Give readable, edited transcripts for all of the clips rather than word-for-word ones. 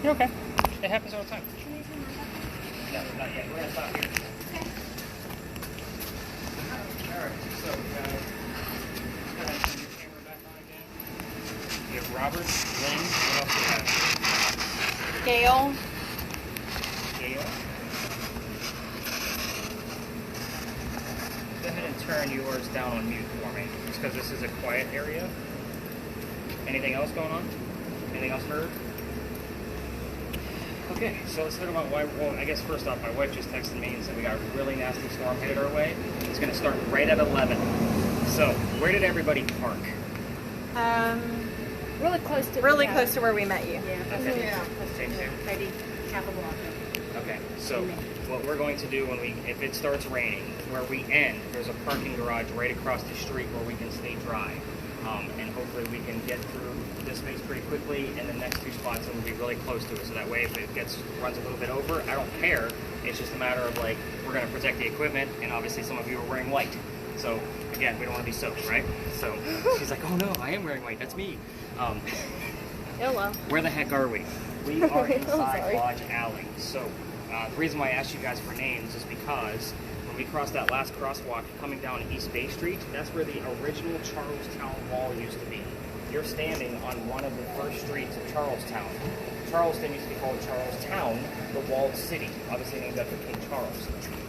You're okay. It happens all the time. No, not yet. We're going to stop here. Alright, so go ahead and turn your camera back on again. You have Robert, Lynn, what else do you have? Gail. Gail. Go ahead and turn yours down on mute for me, just because this is a quiet area. Anything else going on? Anything else heard? Okay, so let's talk about why. Well, I guess first off, my wife just texted me and said we got a really nasty storm headed our way. It's going to start right at 11. So, where did everybody park? Really close to where we met you. Yeah. Okay. Yeah. Same here. Maybe half a block. Okay, so what we're going to do if it starts raining, where we end, there's a parking garage right across the street where we can stay dry. And hopefully we can get through this space pretty quickly, and the next two spots will be really close to it. So that way, if it runs a little bit over, I don't care. It's just a matter of like, we're going to protect the equipment, and obviously some of you are wearing white. So again, we don't want to be soaked, right? So she's like, oh no, I am wearing white. That's me. Hello. Where the heck are we? We are inside Lodge Alley. So the reason why I asked you guys for names is because when we crossed that last crosswalk coming down East Bay Street, that's where the original Charlestown Wall used to be. You're standing on one of the first streets of Charlestown. Charleston used to be called Charlestown, the walled city, obviously named after King Charles.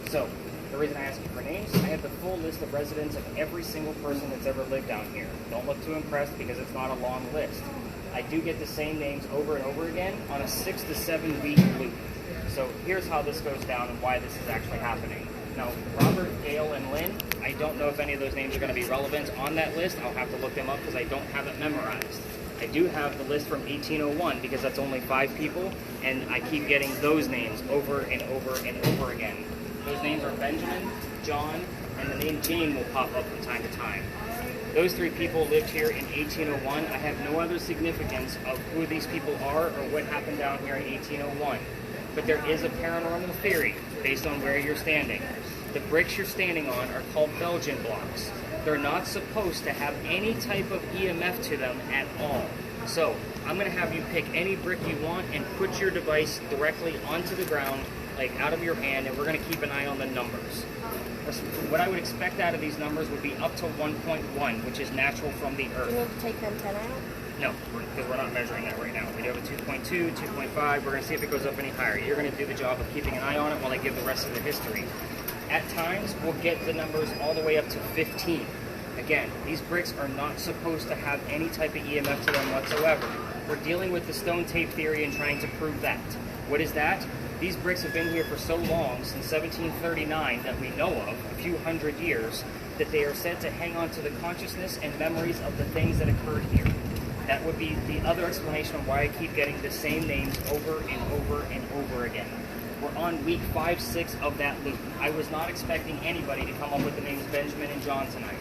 So the reason I asked you for names, I have the full list of residents of every single person that's ever lived down here. Don't look too impressed because it's not a long list. I do get the same names over and over again on a 6 to 7 week loop. So here's how this goes down and why this is actually happening. Now, Robert, Gail, and Lynn, I don't know if any of those names are going to be relevant on that list. I'll have to look them up because I don't have it memorized. I do have the list from 1801 because that's only 5 people, and I keep getting those names over and over and over again. Those names are Benjamin, John, and the name Jane will pop up from time to time. Those 3 people lived here in 1801. I have no other significance of who these people are or what happened down here in 1801. But there is a paranormal theory based on where you're standing. The bricks you're standing on are called Belgian blocks. They're not supposed to have any type of EMF to them at all. So I'm going to have you pick any brick you want and put your device directly onto the ground, like out of your hand, and we're going to keep an eye on the numbers. What I would expect out of these numbers would be up to 1.1, which is natural from the Earth. Do you need to take them 10 out? No, because we're not measuring that right now. We do have a 2.2, 2.5. We're going to see if it goes up any higher. You're going to do the job of keeping an eye on it while I give the rest of the history. At times, we'll get the numbers all the way up to 15. Again, these bricks are not supposed to have any type of EMF to them whatsoever. We're dealing with the stone tape theory and trying to prove that. What is that? These bricks have been here for so long, since 1739, that we know of, a few hundred years, that they are said to hang on to the consciousness and memories of the things that occurred here. That would be the other explanation of why I keep getting the same names over and over and over again. We're on week 5, 6 of that loop. I was not expecting anybody to come up with the names Benjamin and John tonight.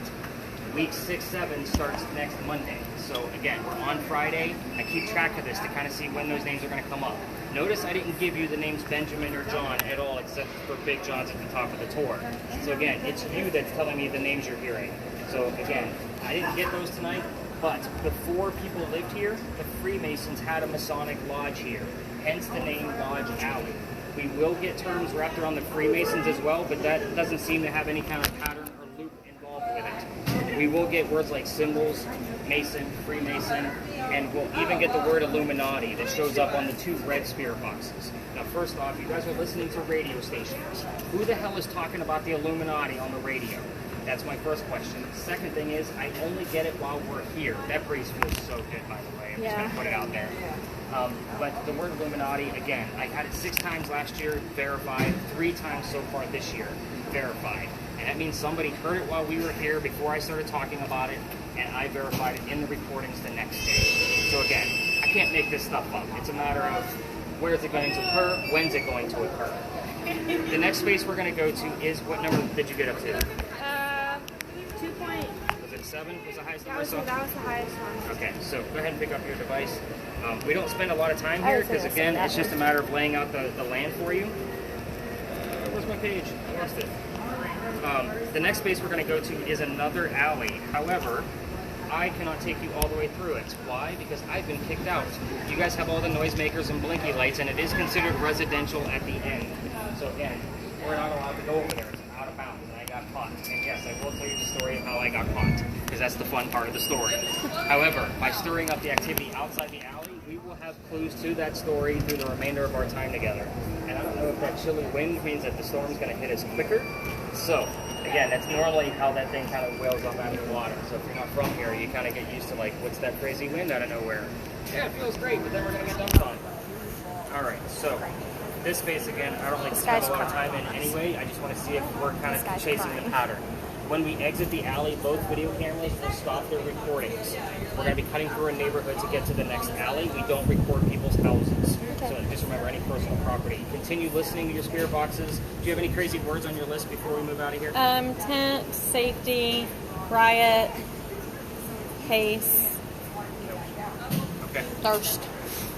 Week 6, 7 starts next Monday. So again, we're on Friday. I keep track of this to kind of see when those names are going to come up. Notice I didn't give you the names Benjamin or John at all, except for Big John's at the top of the tour. So again, it's you that's telling me the names you're hearing. So again, I didn't get those tonight, but before people lived here, the Freemasons had a Masonic lodge here, hence the name Lodge Alley. We will get terms wrapped around the Freemasons as well, but that doesn't seem to have any kind of pattern or loop involved with it. We will get words like symbols, Mason, Freemason, and we'll even get the word Illuminati that shows up on the 2 red spirit boxes. Now, first off, you guys are listening to radio stations. Who the hell is talking about the Illuminati on the radio? That's my first question. The second thing is, I only get it while we're here. That breeze feels so good, by the way. I'm just going to put it out there. But the word Illuminati, again, I had it 6 times last year, verified, 3 times so far this year, verified. And that means somebody heard it while we were here before I started talking about it, and I verified it in the recordings the next day. So again, I can't make this stuff up. It's a matter of where is it going to occur, when's it going to occur. The next space we're going to go to is, what number did you get up to? 2 point. Was it 7? Was the highest number? That was the highest one. Okay, so go ahead and pick up your device. We don't spend a lot of time here because, again, it's just a matter of laying out the land for you. Where's my page? I lost it. The next space we're going to go to is another alley. However, I cannot take you all the way through it. Why? Because I've been kicked out. You guys have all the noisemakers and blinky lights, and it is considered residential at the end. So again, we're not allowed to go over there. It's out of bounds, and I got caught. And yes, I will tell you the story of how I got caught, because that's the fun part of the story. However, by stirring up the activity outside the alley, we will have clues to that story through the remainder of our time together. And I don't know if that chilly wind means that the storm's going to hit us quicker. So, again, that's normally how that thing kind of wails up out of the water. So if you're not from here, you kind of get used to, like, what's that crazy wind out of nowhere? Yeah, it feels great, but then we're going to get dumped on. All right, so this space, again, I don't like to spend a lot of time in anyway. I just want to see if we're kind of chasing the pattern. When we exit the alley, both video cameras will stop their recordings. We're going to be cutting through a neighborhood to get to the next alley. We don't record people's houses. So just remember, any personal property. Continue listening to your spirit boxes. Do you have any crazy words on your list before we move out of here? Tent, safety, riot, pace. Nope. Okay. Thirst.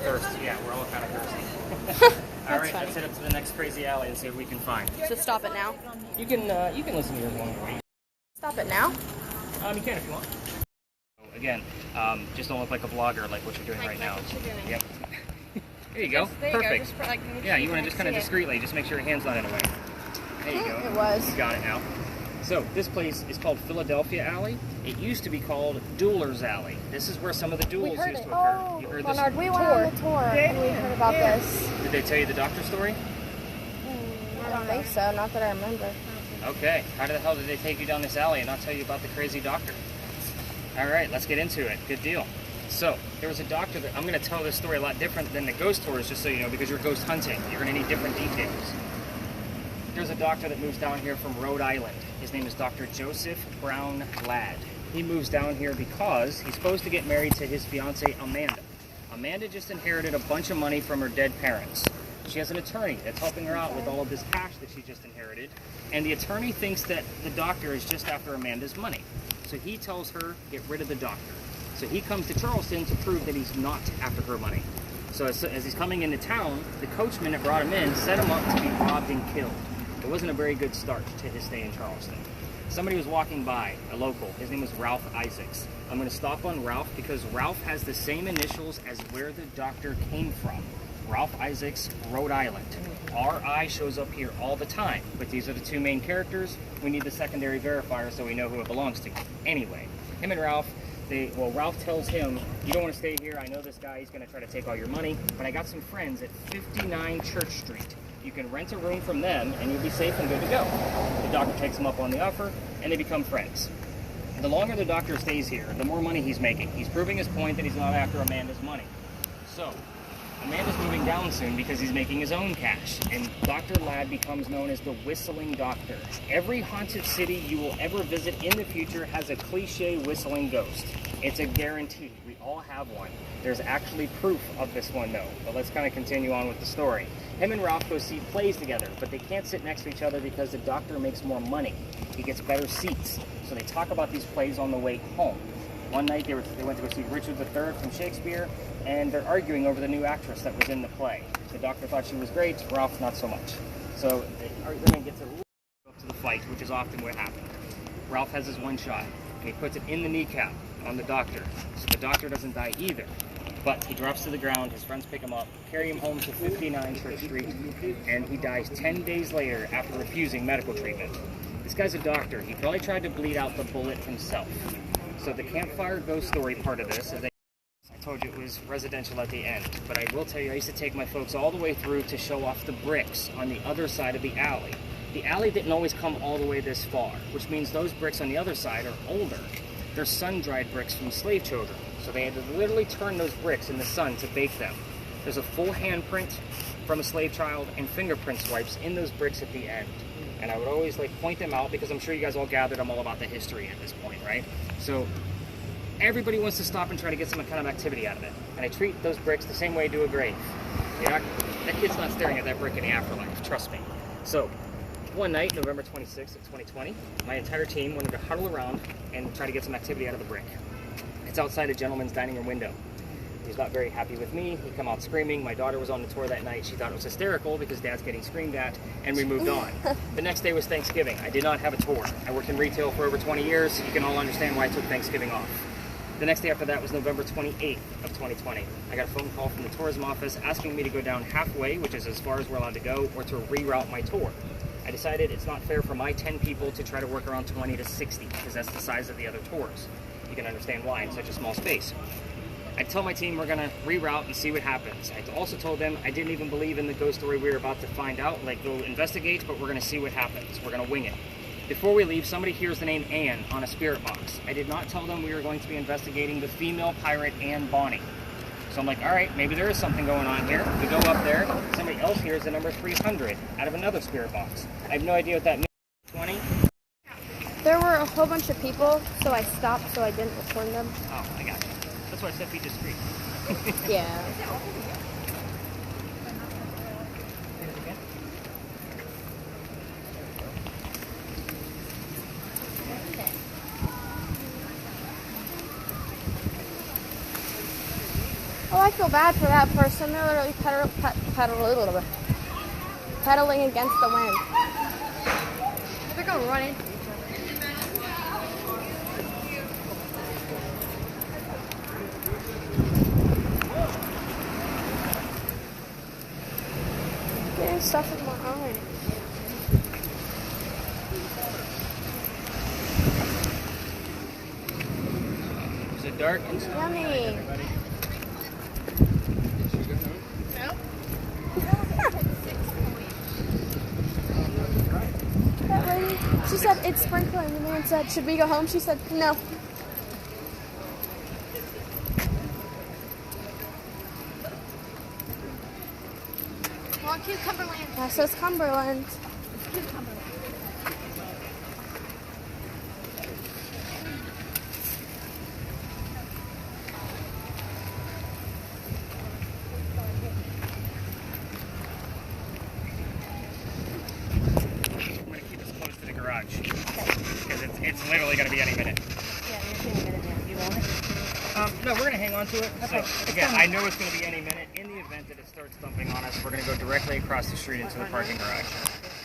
Thirst, yeah, we're all kind of thirsty. All right, funny. let's head up to the next crazy alley and see what we can find. So stop it now. You can listen to yours along the way. Stop it now. You can if you want. Again, just don't look like a vlogger like what you're doing right now. Yep. There you go. There Perfect. You go. Just, Yeah, you want to just kind of discreetly, just make sure your hand's not in the way. There you go. It was. You got it now. So this place is called Philadelphia Alley. It used to be called Duelers Alley. This is where some of the duels used to occur. Oh, You heard Leonard, this? we went on the tour and we heard about this. Did they tell you the doctor story? I don't think so. Not that I remember. Okay. How the hell did they take you down this alley and not tell you about the crazy doctor? All right, let's get into it. Good deal. So, there was a doctor that I'm going to tell this story a lot different than the ghost tours, just so you know, because you're ghost hunting. You're going to need different details. There's a doctor that moves down here from Rhode Island. His name is Dr. Joseph Brown Ladd. He moves down here because he's supposed to get married to his fiancée, Amanda. Amanda just inherited a bunch of money from her dead parents. She has an attorney that's helping her out with all of this cash that she just inherited, and the attorney thinks that the doctor is just after Amanda's money. So he tells her, get rid of the doctor. So he comes to Charleston to prove that he's not after her money. So as he's coming into town, the coachman that brought him in set him up to be robbed and killed. It wasn't a very good start to his stay in Charleston. Somebody was walking by, a local. His name was Ralph Isaacs. I'm going to stop on Ralph because Ralph has the same initials as where the doctor came from. Ralph Isaacs, Rhode Island. RI shows up here all the time, but these are the two main characters. We need the secondary verifier so we know who it belongs to. Anyway, him and Ralph, Ralph tells him, you don't want to stay here. I know this guy. He's going to try to take all your money, but I got some friends at 59 Church Street. You can rent a room from them, and you'll be safe and good to go. The doctor takes him up on the offer, and they become friends. The longer the doctor stays here, the more money he's making. He's proving his point that he's not after Amanda's money. So, Amanda's moving down soon because he's making his own cash, and Dr. Ladd becomes known as the Whistling Doctor. Every haunted city you will ever visit in the future has a cliche whistling ghost. It's a guarantee. We all have one. There's actually proof of this one, though. But let's kind of continue on with the story. Him and Ralph go see plays together, but they can't sit next to each other because the doctor makes more money. He gets better seats. So they talk about these plays on the way home. One night they went to go see Richard III from Shakespeare, and they're arguing over the new actress that was in the play. The doctor thought she was great, Ralph not so much. So the argument gets a little up to the fight, which is often what happens. Ralph has his one shot, and he puts it in the kneecap on the doctor, so the doctor doesn't die either. But he drops to the ground, his friends pick him up, carry him home to 59 Church Street, and he dies 10 days later after refusing medical treatment. This guy's a doctor. He probably tried to bleed out the bullet himself. So the campfire ghost story part of this is I told you it was residential at the end, but I will tell you I used to take my folks all the way through to show off the bricks on the other side of the alley. The alley didn't always come all the way this far, which means those bricks on the other side are older. They're sun-dried bricks from slave children, so they had to literally turn those bricks in the sun to bake them. There's a full handprint from a slave child and fingerprint swipes in those bricks at the end. And I would always point them out because I'm sure you guys all gathered I'm all about the history at this point, right? So everybody wants to stop and try to get some kind of activity out of it. And I treat those bricks the same way I do a grave. That kid's not staring at that brick in the afterlife, trust me. So one night, November 26th of 2020, my entire team wanted to huddle around and try to get some activity out of the brick. It's outside a gentleman's dining room window. He's not very happy with me. He come out screaming. My daughter was on the tour that night. She thought it was hysterical because Dad's getting screamed at, and we moved on. The next day was Thanksgiving. I did not have a tour. I worked in retail for over 20 years. You can all understand why I took Thanksgiving off. The next day after that was November 28th of 2020. I got a phone call from the tourism office asking me to go down halfway, which is as far as we're allowed to go, or to reroute my tour. I decided it's not fair for my 10 people to try to work around 20 to 60, because that's the size of the other tours. You can understand why in such a small space. I tell my team we're gonna reroute and see what happens. I also told them I didn't even believe in the ghost story we were about to find out, like go investigate, but we're gonna see what happens. We're gonna wing it. Before we leave, somebody hears the name Anne on a spirit box. I did not tell them we were going to be investigating the female pirate Anne Bonny. So I'm like, all right, maybe there is something going on here. We go up there, somebody else hears the number 300 out of another spirit box. I have no idea what that means. 20? There were a whole bunch of people, so I stopped so I didn't record them. Oh, I got you. That's why I said be discreet. Yeah. Oh, I feel bad for that person. They're literally pedaling against the wind. They're gonna run into each other. Getting stuff in my eye. Is it dark? Yummy. That lady, she said it's sprinkling. The man said, should we go home? She said, no. Well, Cumberland. That says Cumberland. Cumberland. Because it's literally going to be any minute. Yeah, you're seeing it again. You want it? No, we're going to hang on to it. Okay. So, again, I know it's going to be any minute. In the event that it starts dumping on us, we're going to go directly across the street into the parking garage.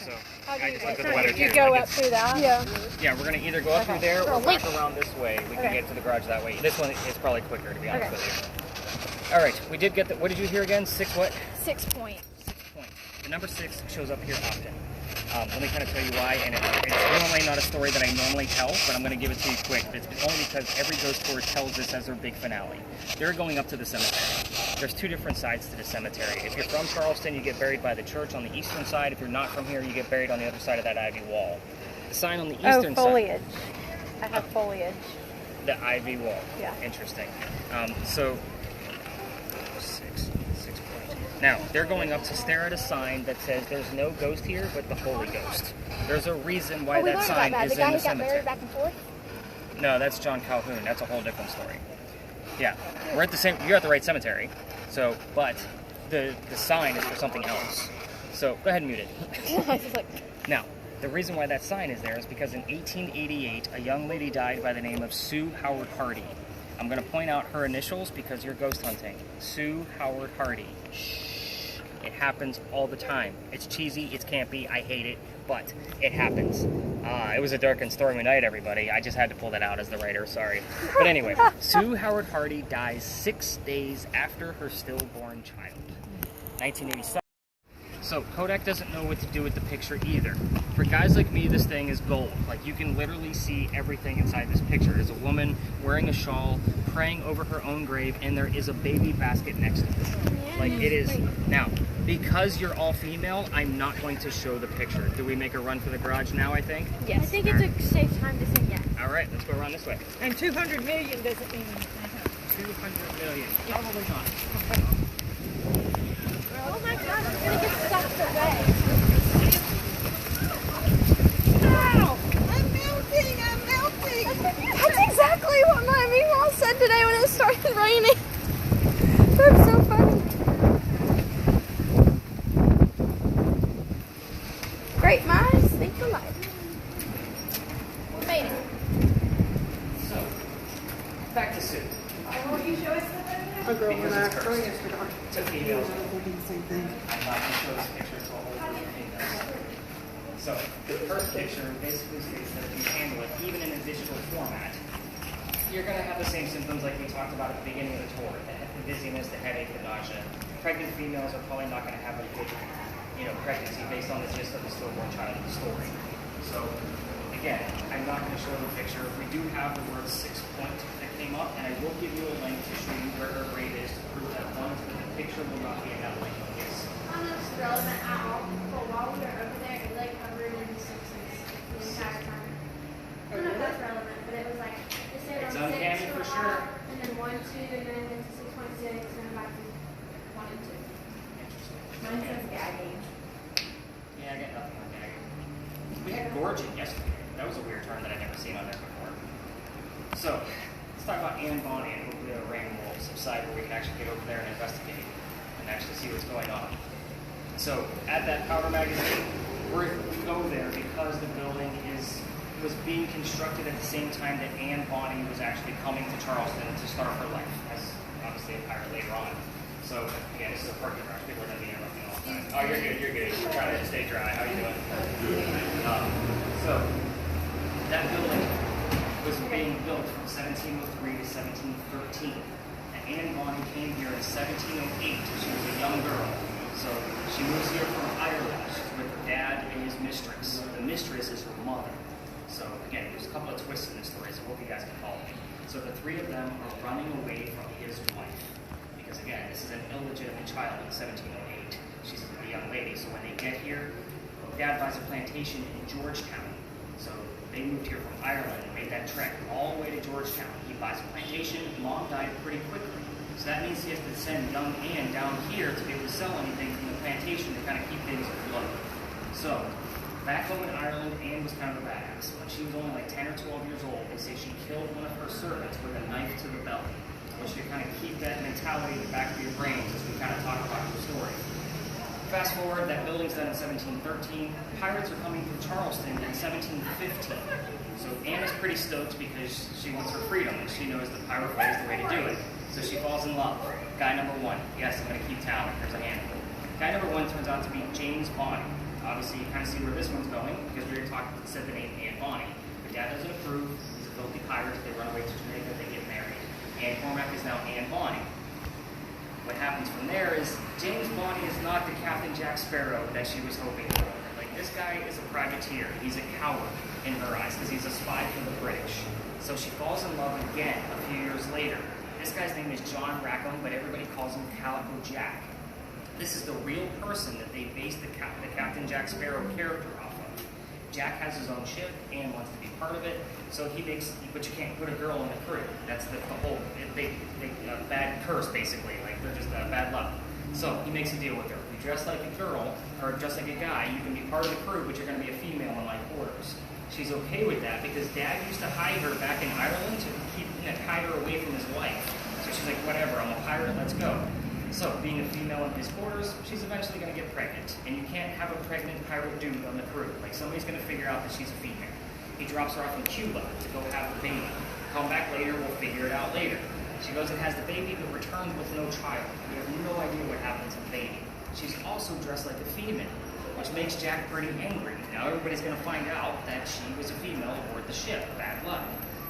So, I just looked at the weather. You go up through that? Yeah. Yeah, we're going to either go up through there or back around this way. We can get to the garage that way. This one is probably quicker, to be honest with you. All right, we did get the, what did you hear again? 6 what? 6 point. 6 point. The number 6 shows up here often. Let me kind of tell you why, and it's normally not a story that I normally tell, but I'm going to give it to you quick. It's only because every ghost tour tells this as their big finale. They're going up to the cemetery. There's 2 different sides to the cemetery. If you're from Charleston, you get buried by the church on the eastern side. If you're not from here, you get buried on the other side of that ivy wall. The sign on the eastern foliage. side... I have foliage. The ivy wall. Yeah. Interesting. So... 6 point. Now, they're going up to stare at a sign that says there's no ghost here, but the Holy Ghost. There's a reason why that sign is in the cemetery. Back and forth? No, that's John Calhoun. That's a whole different story. Yeah, we're at the same. You're at the right cemetery. So, but the sign is for something else. So go ahead and mute it. Now, the reason why that sign is there is because in 1888, a young lady died by the name of Sue Howard Hardy. I'm going to point out her initials because you're ghost hunting. Sue Howard Hardy. Shh. It happens all the time. It's cheesy, it's campy, I hate it, but it happens. It was a dark and stormy night, everybody. I just had to pull that out as the writer, sorry. But anyway, Sue Howard Hardy dies 6 days after her stillborn child. 1987. So Kodak doesn't know what to do with the picture either. For guys like me, this thing is gold. Like, you can literally see everything inside this picture. There's a woman wearing a shawl, praying over her own grave, and there is a baby basket next to it. Like, it is. Now, because you're all female, I'm not going to show the picture. Do we make a run for the garage now, I think? Yes. I think it's a safe time to say yes. All right, let's go around this way. And 200 million doesn't mean 200 million. Probably not. Oh my god, I'm gonna get sucked away. Ow! I'm melting! That's exactly what my meatball said today when it started raining. That's so funny. Great minds think alike. We made it. So, back to Sue. A girl Because and I it's cursed. earlier yesterday. To females. Thinking the same thing. I'm not going to show this picture to all of the females. So, the first picture basically states that if you handle it, even in a digital format, you're going to have the same symptoms like we talked about at the beginning of the tour. The dizziness, the headache, the nausea. Pregnant females are probably not going to have a good, pregnancy based on the gist of the stillborn child story. So, again, I'm not going to show the picture. We do have the word 6 point that came up, and I will give you a link to show you where her grade is to prove that one, the picture will not be in that link. Yes. Not as relevant at all, but while we were over there, it like covered in the sixes the entire time. I don't know if that's relevant, but it was like, it said It's on 6 uncanny for for a sure. while, and then 1, 2, and then into 6.6, and then back to 1 and 2. Mine says gagging. Yeah, I got nothing on that. We had gorging yesterday. That was a weird term that I'd never seen on there before. So, let's talk about Anne Bonny, and hopefully the rain will subside where we can actually get over there and investigate and actually see what's going on. So, at that powder magazine, we go there because the building was being constructed at the same time that Anne Bonny was actually coming to Charleston to start her life as obviously a pirate later on. So, again, this is a parking garage. People are going to be interrupting all the time. Oh, you're good, you're good. We're trying to stay dry. How are you doing? So, that building was being built from 1703 to 1713. And Anne Bonny came here in 1708. She was a young girl. So, she moves here from Ireland. She's with her dad and his mistress. The mistress is her mother. So, again, there's a couple of twists in this story, so I hope you guys can follow me. So, the three of them are running away from his wife. Because again, this is an illegitimate child in 1708. She's a young lady, so when they get here, Dad buys a plantation in Georgetown. So they moved here from Ireland and made that trek all the way to Georgetown. He buys a plantation. Mom died pretty quickly. So that means he has to send young Anne down here to be able to sell anything from the plantation to kind of keep things afloat. So back home in Ireland, Anne was kind of a badass. When she was only like 10 or 12 years old, they say she killed one of her servants with a knife to the belly. I want you to kind of keep that mentality in the back of your brains as we kind of talk about the story. Fast forward, that building's done in 1713. Pirates are coming through Charleston in 1715. So Anne is pretty stoked because she wants her freedom and she knows the pirate way is the way to do it. So she falls in love. Guy number one. Yes, I'm going to keep tallying. There's a handful. Guy number one turns out to be James Bonny. Obviously, you kind of see where this one's going because we already said the name Anne Bonny. But Dad doesn't approve. He's a filthy pirate. They run away to Jamaica. They get married. Anne Cormac is now Anne Bonny. What happens from there is James Bonny is not the Captain Jack Sparrow that she was hoping for. Like, this guy is a privateer. He's a coward in her eyes because he's a spy for the British. So she falls in love again a few years later. This guy's name is John Rackham, but everybody calls him Calico Jack. This is the real person that they based the Captain Jack Sparrow character off of. Jack has his own ship and wants to be part of it, so he makes, but you can't put a girl in the crew. That's the whole bad curse, basically. Like, they're just bad luck. So he makes a deal with her. If you dress like a girl, or dress like a guy, you can be part of the crew, but you're going to be a female in my quarters. She's okay with that because Dad used to hide her back in Ireland to hide her away from his wife. So she's like, whatever, I'm a pirate, let's go. So, being a female in his quarters, she's eventually going to get pregnant. And you can't have a pregnant pirate dude on the crew. Like, somebody's going to figure out that she's a female. He drops her off in Cuba to go have the baby. Come back later, we'll figure it out later. She goes and has the baby, but returns with no child. We have no idea what happens to the baby. She's also dressed like a female, which makes Jack pretty angry. Now everybody's going to find out that she was a female aboard the ship. Bad luck.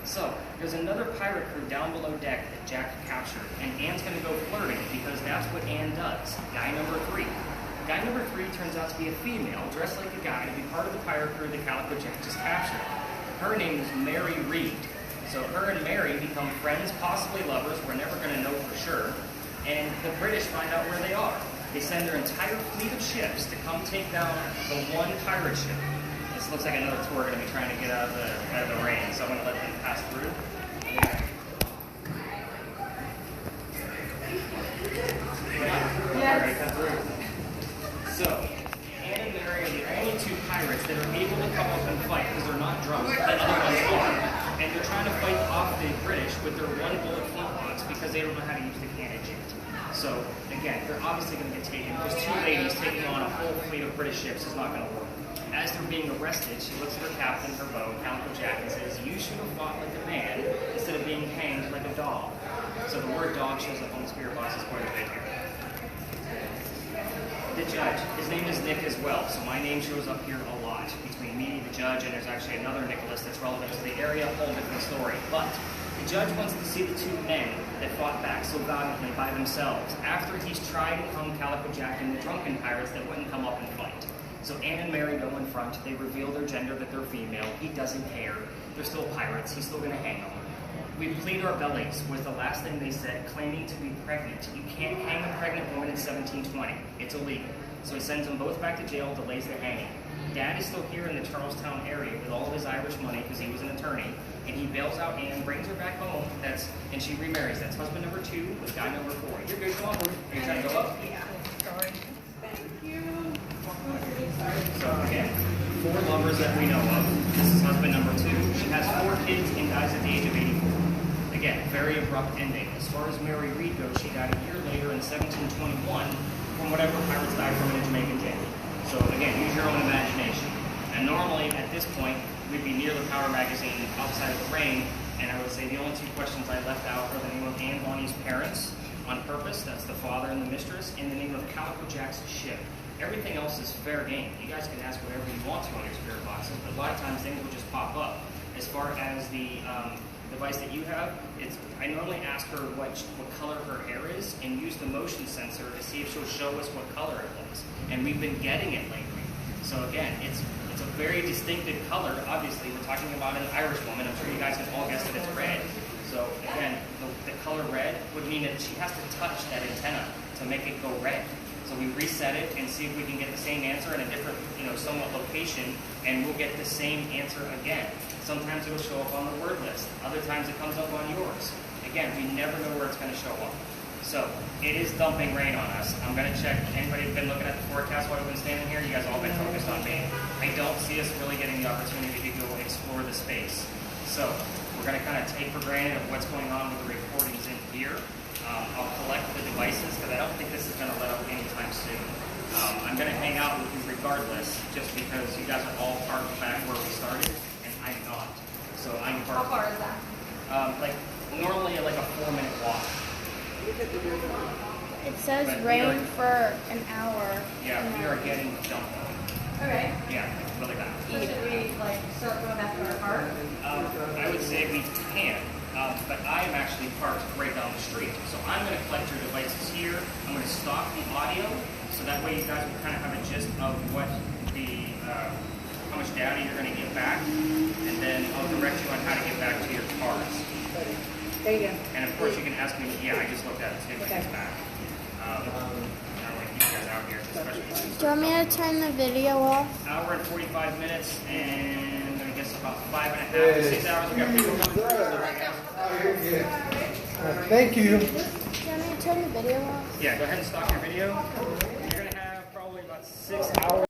So, there's another pirate crew down below deck that Jack captured, and Anne's going to go flirting because that's what Anne does. Guy number 3. Guy number 3 turns out to be a female, dressed like a guy, to be part of the pirate crew that Calico Jack just captured. Her name is Mary Reed. So her and Mary become friends, possibly lovers. We're never going to know for sure. And the British find out where they are. They send their entire fleet of ships to come take down the one pirate ship. This looks like another tour going to be trying to get out of the rain, so I'm going to let them pass through. Yes. So, Anne and Mary are the only two pirates that are able to come up and fight because they're not drunk. The other ones are. And they're trying to fight off the British with their one bullet flintlocks because they don't know how to use the cannon yet. So, again, they're obviously going to get taken because two ladies taking on a whole fleet of British ships is not going to work. As they're being arrested, she looks at her captain, her beau, Calico Jack, and says, "You should have fought like a man instead of being hanged like a dog." So the word dog shows up on the spirit box quite a bit here. The judge, his name is Nick as well, so my name shows up here a lot between me, the judge, and there's actually another Nicholas that's relevant to the area, a whole different story. But The judge wants to see the two men that fought back so valiantly by themselves after he's tried and hung Calico Jack and the drunken pirates that wouldn't come up and fight. So Anne and Mary go in front. They reveal their gender, that they're female. He doesn't care. They're still pirates. He's still going to hang them. We plead our bellies was the last thing they said, claiming to be pregnant. You can't hang a pregnant woman in 1720. It's illegal. So he sends them both back to jail, delays the hanging. Dad is still here in the Charlestown area with all of his Irish money because he was an attorney, and he bails out Anne, brings her back home, and she remarries. That's husband number 2 with guy number 4. You're good, come on. Are you trying to go up? Yeah. Sorry. Thank you. So again, 4 lovers that we know of. This is husband number 2. She has 4 kids and dies at the age of 84. Again, very abrupt ending. As far as Mary Read goes, she died a year later in 1721 from whatever pirates died from in a Jamaican jail. So again, use your own imagination. And normally at this point, we'd be near the Power magazine outside of the rain, and I would say the only 2 questions I left out are the name of Anne Bonny's parents on purpose, that's the father and the mistress, and the name of Calico Jack's ship. Everything else is fair game. You guys can ask whatever you want to on your spirit boxes, but a lot of times things will just pop up. As far as the device that you have, I normally ask her what color her hair is and use the motion sensor to see if she'll show us what color it was. And we've been getting it lately. So again, it's a very distinctive color. Obviously, we're talking about an Irish woman. I'm sure you guys can all guess that it's red. So again, the color red would mean that she has to touch that antenna to make it go red. So we reset it and see if we can get the same answer in a different, somewhat location, and we'll get the same answer again. Sometimes it'll show up on the word list. Other times it comes up on yours. Again, we never know where it's going to show up. So it is dumping rain on us. I'm going to check. Anybody been looking at the forecast while we've been standing here? You guys all been focused on me. I don't see us really getting the opportunity to go explore the space. So we're going to kind of take for granted of what's going on with the recordings in here. I'll collect the devices because I don't think this is going to let up anytime soon. I'm going to hang out with you regardless, just because you guys are all parked back where we started, and I'm not. So I'm parked. How far is that? Normally like a 4-minute walk. It says But rain for an hour. Yeah, we are getting dumped on. Okay. Yeah, really bad. So should we start going back to our car? I would say we can, but I am actually parked right down the street. So I'm going to collect your devices here. I'm going to stop the audio, so that way you guys will kind of have a gist of what how much data you're going to get back, and then I'll direct you on how to get back to your cars. There you go. And of course you can ask me, yeah, I just looked at it, see if it gets back. I don't want to keep you guys out here, especially since Do you want me to turn the video off? hour and 45 minutes, and I guess about 5.5 to 6 hours. We got people coming through. Thank you. Do you want me to turn the video off? Yeah, go ahead and stop your video. You're going to have probably about 6 hours.